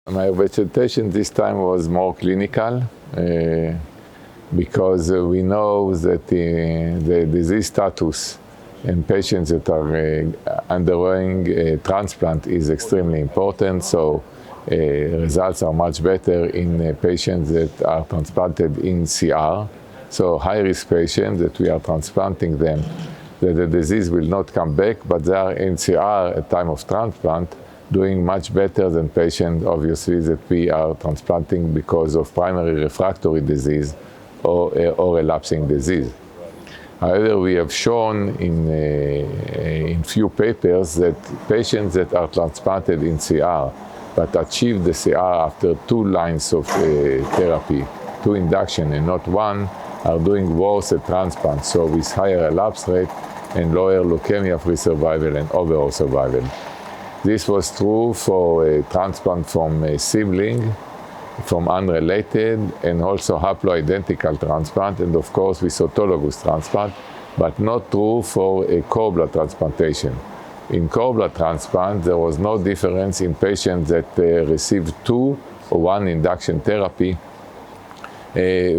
My vegetation this time was more clinical because we know that the disease status in patients that are undergoing a transplant is extremely important. So results are much better in patients that are transplanted in CR. So high-risk patients that we are transplanting them, that the disease will not come back, but they are in CR at time of transplant, doing much better than patients, obviously, that we are transplanting because of primary refractory disease or relapsing disease. However, we have shown in few papers that patients that are transplanted in CR but achieve the CR after 2 lines of therapy, 2 induction and not 1, are doing worse at transplant, so with higher relapse rate and lower leukemia-free survival and overall survival. This was true for a transplant from a sibling, from unrelated, and also haploidentical transplant, and of course with autologous transplant, but not true for a cord blood transplantation. In cord blood transplant, there was no difference in patients that received 2 or 1 induction therapy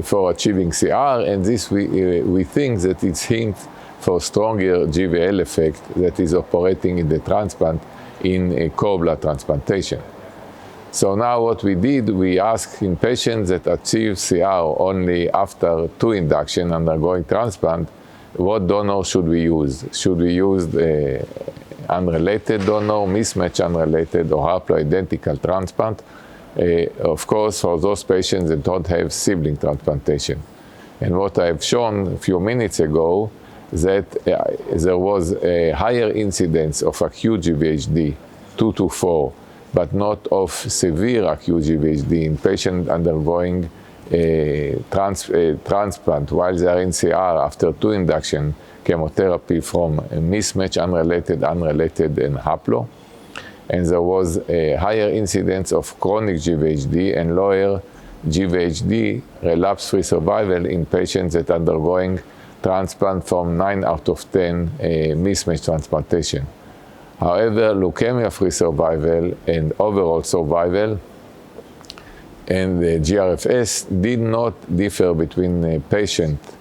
for achieving CR, and this we think that it's hint for stronger GVL effect that is operating in the transplant in a cord blood transplantation. So now what we did, we asked in patients that achieve CR only after 2 induction undergoing transplant, what donor should we use? Should we use the unrelated donor, mismatch unrelated, or haploidentical transplant? Of course, for those patients that don't have sibling transplantation. And what I have shown a few minutes ago, that there was a higher incidence of acute GVHD, 2 to 4, but not of severe acute GVHD in patients undergoing a transplant while they are in CR after 2 induction chemotherapy from a mismatch unrelated, and haplo. And there was a higher incidence of chronic GVHD and lower GVHD relapse-free survival in patients that are undergoing transplant from 9 out of 10 mismatch transplantation. However, leukemia-free survival and overall survival and the GRFS did not differ between patients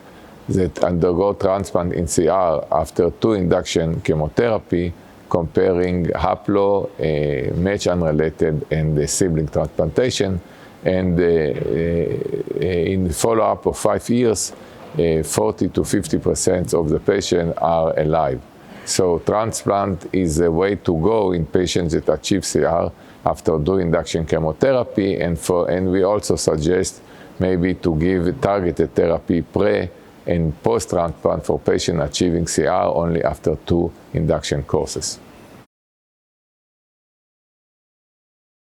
that undergo transplant in CR after 2 induction chemotherapy, comparing haplo, match unrelated, and the sibling transplantation. And in the follow-up of 5 years, 40 to 50% of the patients are alive. So transplant is a way to go in patients that achieve CR after doing induction chemotherapy, and we also suggest maybe to give targeted therapy pre and post-transplant for patients achieving CR only after 2 induction courses.